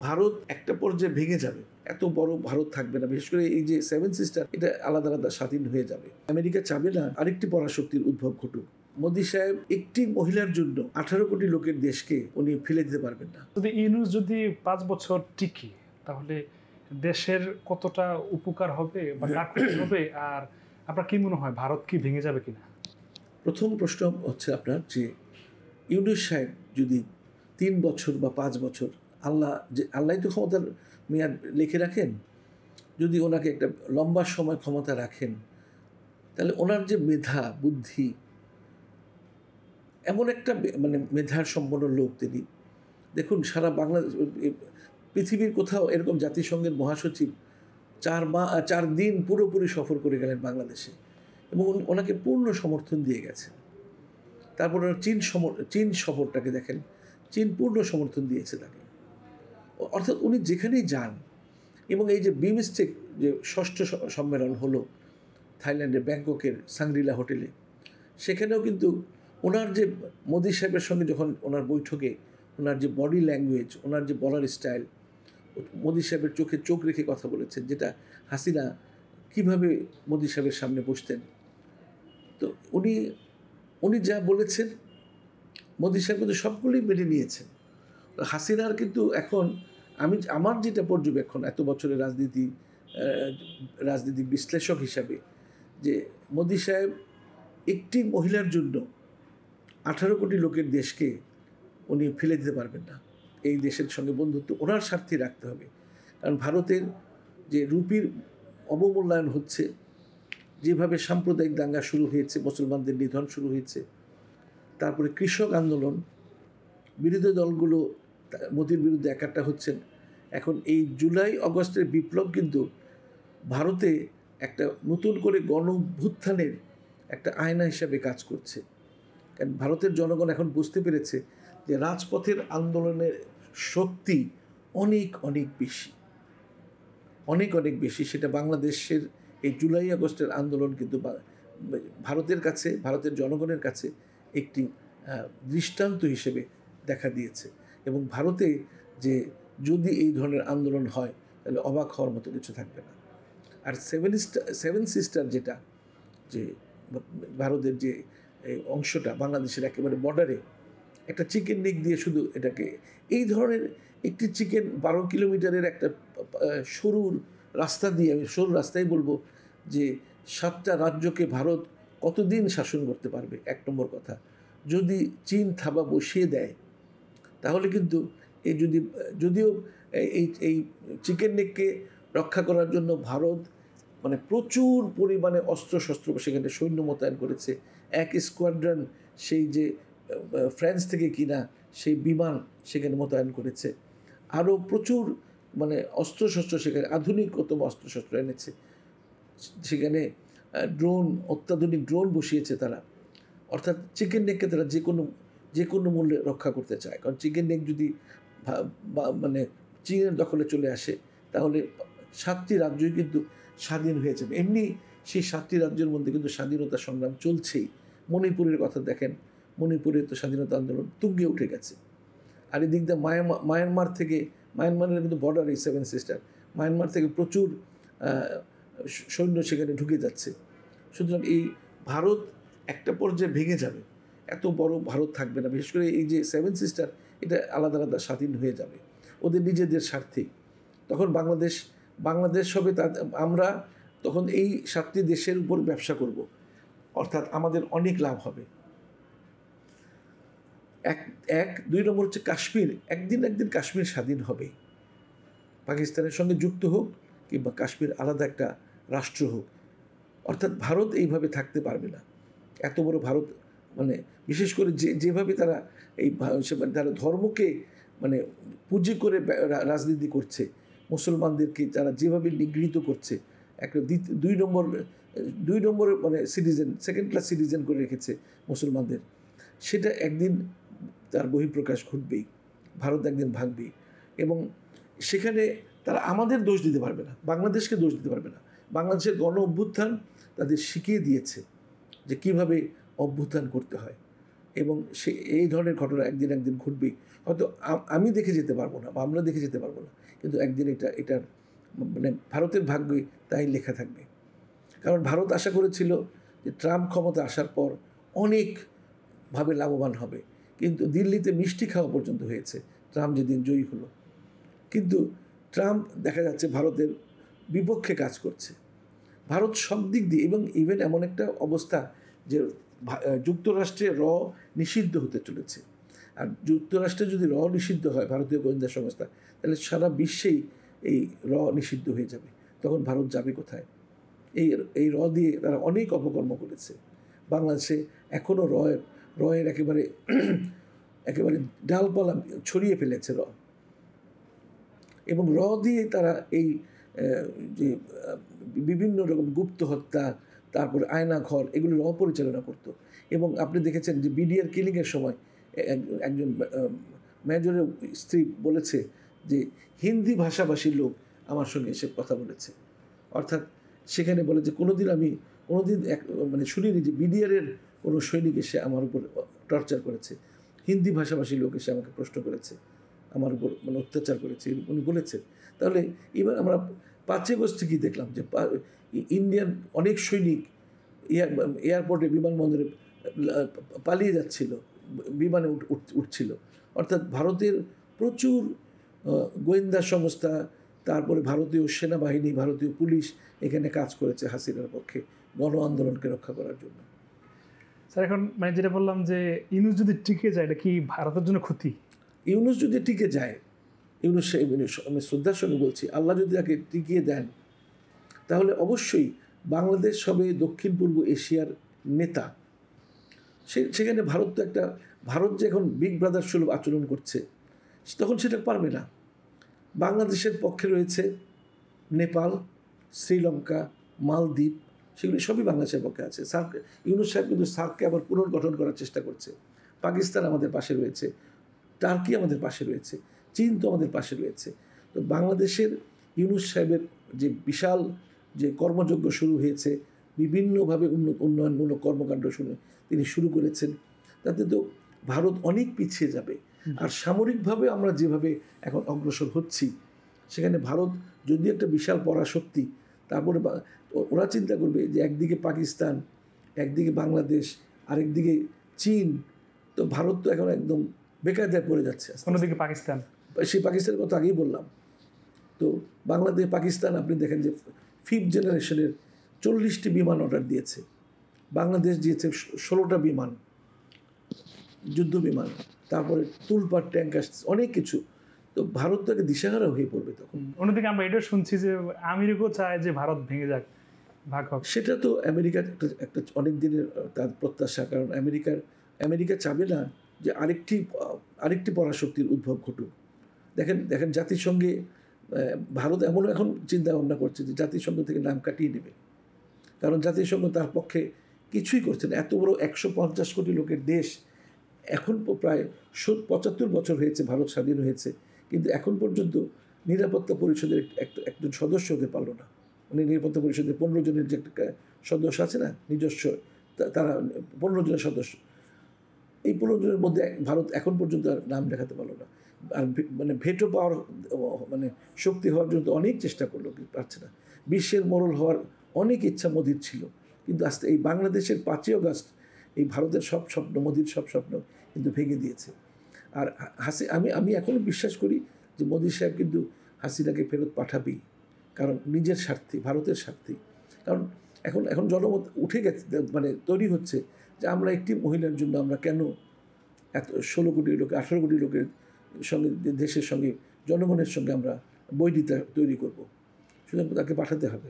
ভারত একটা পর্যায়ে ভেঙে যাবে, এত বড় ভারত থাকবে না। বিশেষ করে এই যে সেভেন সিস্টার, এটা আলাদা আলাদা স্বাধীন হয়ে যাবে। আমেরিকা চাবে না আরেকটি পরাশক্তির উদ্ভব ঘটুক। মোদি সাহেব একটি মহিলার জন্য 18 কোটি লোকের দেশকে উনি ফেলে দিতে পারবেন না। যদি ইউনূস যদি 5 বছর টিকে, তাহলে দেশের কতটা উপকার হবে বা কার হবে, আর আপনার কি মনে হয় ভারত কি ভেঙে যাবে কিনা? প্রথম প্রশ্ন হচ্ছে আপনার যে ইউনূস সাহেব যদি 3 বছর বা 5 বছর, আল্লাহ তো ক্ষমতার মেয়াদ লিখে রাখেন, যদি ওনাকে একটা লম্বা সময় ক্ষমতা রাখেন, তাহলে ওনার যে মেধা বুদ্ধি, এমন একটা মানে মেধার সম্পন্ন লোক তিনি। দেখুন, সারা বাংলাদেশ, পৃথিবীর কোথাও এরকম জাতিসংঘের মহাসচিব 4 দিন পুরোপুরি সফর করে গেলেন বাংলাদেশে, এবং ওনাকে পূর্ণ সমর্থন দিয়ে গেছে। তারপর চীন সফরটাকে দেখেন, চীন পূর্ণ সমর্থন দিয়েছে তাকে। অর্থাৎ উনি যেখানেই যান, এবং এই যে বিমস্টেক যে 6ষ্ঠ সম্মেলন হলো থাইল্যান্ডের ব্যাংককের সাংগ্রিলা হোটেলে, সেখানেও কিন্তু ওনার যে মোদি সাহেবের সঙ্গে যখন ওনার বৈঠকে ওনার যে বডি ল্যাঙ্গুয়েজ, ওনার যে বলার স্টাইল, মোদি সাহেবের চোখে চোখ রেখে কথা বলেছেন, যেটা হাসিনা কিভাবে মোদি সাহেবের সামনে বসতেন। তো উনি যা বলেছেন মোদি সাহেব কিন্তু সবগুলোই মেনে নিয়েছেন। হাসিনার কিন্তু এখন আমার যেটা পর্যবেক্ষণ এত বছরের রাজনীতি বিশ্লেষক হিসাবে, যে মোদি সাহেব একটি মহিলার জন্য 18 কোটি লোকের দেশকে উনি ফেলে দিতে পারবেন না। এই দেশের সঙ্গে বন্ধুত্ব ওনার স্বার্থে রাখতে হবে। কারণ ভারতের যে রুপির অবমূল্যায়ন হচ্ছে, যেভাবে সাম্প্রদায়িক দাঙ্গা শুরু হয়েছে, মুসলমানদের নিধন শুরু হয়েছে, তারপরে কৃষক আন্দোলন, বিরোধী দলগুলো মোদির বিরুদ্ধে একাট্টা হচ্ছেন। এখন এই জুলাই অগস্টের বিপ্লব কিন্তু ভারতে একটা নতুন করে গণভ্যুত্থানের একটা আয়না হিসাবে কাজ করছে। কারণ ভারতের জনগণ এখন বুঝতে পেরেছে যে রাজপথের আন্দোলনের শক্তি অনেক অনেক বেশি, অনেক অনেক বেশি। সেটা বাংলাদেশের এই জুলাই আগস্টের আন্দোলন কিন্তু ভারতের কাছে, ভারতের জনগণের কাছে একটি দৃষ্টান্ত হিসেবে দেখা দিয়েছে। এবং ভারতে যে যদি এই ধরনের আন্দোলন হয়, তাহলে অবাক হওয়ার মতো কিছু থাকবে না। আর সেভেন সিস্টার যেটা, যে ভারতের যে অংশটা বাংলাদেশের একেবারে বর্ডারে, একটা চিকেন নেক দিয়ে শুধু এটাকে, এই ধরনের একটি 12 কিলোমিটারের একটা সরু রাস্তা দিয়ে, আমি সরু রাস্তায় বলবো যে 7টা রাজ্যকে ভারত কতদিন শাসন করতে পারবে? 1 নম্বর কথা, যদি চীন থাবা বসিয়ে দেয়, তাহলে কিন্তু যদিও এই চিকেন নেককে রক্ষা করার জন্য ভারত মানে প্রচুর পরিমাণে অস্ত্রশস্ত্র সেখানে সৈন্য মোতায়েন করেছে। 1 স্কোয়াড্রন সেই যে ফ্রান্স থেকে কিনা সেই বিমান সেখানে মোতায়েন করেছে, আরও প্রচুর মানে অস্ত্রশস্ত্র সেখানে আধুনিকতম অস্ত্রশস্ত্র এনেছে। সেখানে অত্যাধুনিক ড্রোন বসিয়েছে তারা। অর্থাৎ চিকেন নেককে তারা যে কোনো মূল্যে রক্ষা করতে চায়। কারণ চিকেন নেক যদি মানে চীনের দখলে চলে আসে, তাহলে 7টি রাজ্যই কিন্তু স্বাধীন হয়ে যাবে। এমনি সেই 7টি রাজ্যের মধ্যে কিন্তু স্বাধীনতা সংগ্রাম চলছেই। মণিপুরের কথা দেখেন, মণিপুরের তো স্বাধীনতা আন্দোলন তুঙ্গে উঠে গেছে। আর এদিক দিয়ে মায়ানমারের কিন্তু বর্ডার এই সেভেন সিস্টার, মায়ানমার থেকে প্রচুর সৈন্য সেখানে ঢুকে যাচ্ছে। সুতরাং এই ভারত একটা পর্যায়ে ভেঙে যাবে, এত বড় ভারত থাকবে না। বিশেষ করে এই যে সেভেন সিস্টার, এটা আলাদা আলাদা স্বাধীন হয়ে যাবে ওদের নিজেদের স্বার্থে। তখন বাংলাদেশ হবে, আমরা তখন এই 7টি দেশের উপর ব্যবসা করব, অর্থাৎ আমাদের অনেক লাভ হবে। 2 নম্বর হচ্ছে কাশ্মীর, একদিন কাশ্মীর স্বাধীন হবে, পাকিস্তানের সঙ্গে যুক্ত হোক কিংবা কাশ্মীর আলাদা একটা রাষ্ট্র হোক। অর্থাৎ ভারত এইভাবে থাকতে পারবে না। এত বড় ভারত, মানে বিশেষ করে যেভাবে তারা তারা ধর্মকে মানে পুঁজি করে রাজনীতি করছে, মুসলমানদেরকে তারা যেভাবে নিগৃহীত করছে, একটা 2 নম্বর মানে সিটিজেন, 2nd ক্লাস সিটিজেন করে রেখেছে মুসলমানদের, সেটা একদিন তার বহিঃপ্রকাশ ঘটবেই। ভারত একদিন ভাঙবেই, এবং সেখানে তারা আমাদের দোষ দিতে পারবে না, বাংলাদেশকে দোষ দিতে পারবে না। বাংলাদেশের গণ অভ্যুত্থান তাদের শিখিয়ে দিয়েছে যে কীভাবে অভ্যুত্থান করতে হয়, এবং সে এই ধরনের ঘটনা একদিন ঘটবেই। হয়তো আমি দেখে যেতে পারবো না বা আমরা দেখে যেতে পারবো না, কিন্তু একদিন এটার মানে ভারতের ভাগ্যে তাই লেখা থাকবে। কারণ ভারত আশা করেছিল যে ট্রাম্প ক্ষমতা আসার পর অনেকভাবে লাভবান হবে, কিন্তু দিল্লিতে মিষ্টি খাওয়া পর্যন্ত হয়েছে ট্রাম্প যেদিন জয়ী হলো। কিন্তু ট্রাম্প দেখা যাচ্ছে ভারতের বিপক্ষে কাজ করছে। ভারত সব দিক দিয়ে, এবং ইভেন এমন একটা অবস্থা যে যুক্তরাষ্ট্রে নিষিদ্ধ হতে চলেছে। আর যুক্তরাষ্ট্রে যদি নিষিদ্ধ হয় ভারতীয় গোয়েন্দা সংস্থা, তাহলে সারা বিশ্বেই এই নিষিদ্ধ হয়ে যাবে। তখন ভারত যাবে কোথায়? এই দিয়ে তারা অনেক অপকর্ম করেছে। বাংলাদেশে এখনও রয়ের একেবারে ডালপালা ছড়িয়ে ফেলেছে এবং দিয়ে তারা এই যে বিভিন্ন রকম গুপ্ত হত্যা, তারপরে আয়নাঘর, এগুলো পরিচালনা করতো। এবং আপনি দেখেছেন যে বিডিআর কিলিংয়ের সময় একজন মেজরের স্ত্রী বলেছে যে হিন্দি ভাষাভাষীর লোক আমার সঙ্গে এসে কথা বলেছে। অর্থাৎ সেখানে বলে যে কোনোদিন মানে শুনিনি যে বিডিআরের কোনো সৈনিক এসে আমার উপর টর্চার করেছে। হিন্দি ভাষাভাষী লোক এসে আমাকে প্রশ্ন করেছে, আমার উপর মানে অত্যাচার করেছে, উনি বলেছেন। তাহলে এবার আমরা 5 আগস্টে কী দেখলাম যে ইন্ডিয়ান অনেক সৈনিক এয়ারপোর্টে, বিমানবন্দরে পালিয়ে যাচ্ছিল, বিমানে উঠছিল। অর্থাৎ ভারতের প্রচুর গোয়েন্দা সংস্থা, তারপরে ভারতীয় সেনাবাহিনী, ভারতীয় পুলিশ এখানে কাজ করেছে হাসিনার পক্ষে, গণ আন্দোলনকে রক্ষা করার জন্য। স্যার, এখন মানে যেটা বললাম যে ইউনূস যদি টিকে যায়, এটা কি ভারতের জন্য ক্ষতি? ইউনূস যদি টিকে যায়, আমি শ্রদ্ধার সঙ্গে বলছি, আল্লাহ যদি তাকে টিকিয়ে দেন, তাহলে অবশ্যই বাংলাদেশ হবে দক্ষিণ পূর্ব এশিয়ার নেতা। সেখানে ভারত যে এখন বিগ ব্রাদার সুলভ আচরণ করছে, তখন সেটা পারবে না। বাংলাদেশের পক্ষে রয়েছে নেপাল, শ্রীলঙ্কা, মালদ্বীপ, সেগুলি সবই বাংলাদেশের পক্ষে আছে। ইউনূস সাহেব কিন্তু সার্ককে আবার পুনর্গঠন করার চেষ্টা করছে। পাকিস্তান আমাদের পাশে রয়েছে, টার্কি আমাদের পাশে রয়েছে, চীন তো আমাদের পাশে রয়েছে। তো বাংলাদেশের ইউনূস সাহেবের যে বিশাল যে কর্মযজ্ঞ শুরু হয়েছে, বিভিন্নভাবে উন্নয়নমূলক কর্মকাণ্ড তিনি শুরু করেছেন, তাতে তো ভারত অনেক পিছিয়ে যাবে। আর সামরিকভাবে আমরা যেভাবে এখন অগ্রসর হচ্ছি, সেখানে ভারত যদি একটা বিশাল পরাশক্তি, তারপরে ওরা চিন্তা করবে যে একদিকে পাকিস্তান, একদিকে বাংলাদেশ, আরেকদিকে চীন, তো ভারত তো এখন একদম বেকায়দায় পড়ে যাচ্ছে। অন্যদিকে পাকিস্তান, সেই পাকিস্তানের কথা আগেই বললাম। তো বাংলাদেশ, পাকিস্তান আপনি দেখেন যে 5th জেনারেশনের 40টি বিমান অর্ডার দিয়েছে, বাংলাদেশ দিয়েছে 16টা বিমান, যুদ্ধ বিমান, তারপরে তুলপাট ট্যাঙ্ক আসছে, অনেক কিছু। তো ভারত তো দিশাহারা হয়ে পড়বে তখন। অন্যদিকে আমরা এটা শুনছি যে আমেরিকাও চায় যে ভারত ভেঙে যাক, ভাগ হোক। সেটা তো আমেরিকার একটা অনেক দিনের তার প্রত্যাশা। কারণ আমেরিকা চাবে না যে আরেকটি পরাশক্তির উদ্ভব ঘটুক। দেখেন জাতিসংঘে ভারত এখন চিন্তা ভাবনা করছে যে জাতিসংঘ থেকে নাম কাটিয়ে নেবে। কারণ জাতিসংঘ তার পক্ষে কিছুই করছে না। এত বড় 150 কোটি লোকের দেশ, এখন প্রায় 75 বছর হয়েছে ভারত স্বাধীন হয়েছে, কিন্তু এখন পর্যন্ত নিরাপত্তা পরিষদের একজন সদস্য হতে পারলো না। মানে নিরাপত্তা পরিষদের 15 জনের যে একটা সদস্য আছে না, নিজস্ব, তারা 15 জনের সদস্য, এই 15 জনের মধ্যে ভারত এখন পর্যন্ত আর নাম দেখাতে পারলো না। আর মানে ভেটো পাওয়ার মানে শক্তি হওয়ার জন্য অনেক চেষ্টা করলো, কিন্তু পারছে না। বিশ্বের মোড়ল হওয়ার অনেক ইচ্ছা মোদির ছিল, কিন্তু আস্তে এই বাংলাদেশের 5ই আগস্ট এই ভারতের সব স্বপ্ন, মোদির সব স্বপ্ন কিন্তু ভেঙে দিয়েছে। আর আমি এখনও বিশ্বাস করি যে মোদি সাহেব কিন্তু হাসিনাকে ফেরত পাঠাবেই, কারণ নিজের স্বার্থে, ভারতের স্বার্থে। কারণ এখন জনমত উঠে গেছে, মানে তৈরি হচ্ছে যে আমরা একটি মহিলার জন্য আমরা কেন এত 16 কোটি লোক, 18 কোটি লোকের সঙ্গে, দেশের সঙ্গে, জনগণের সঙ্গে আমরা বৈরিতা তৈরি করব। সুতরাং তাকে পাঠাতে হবে।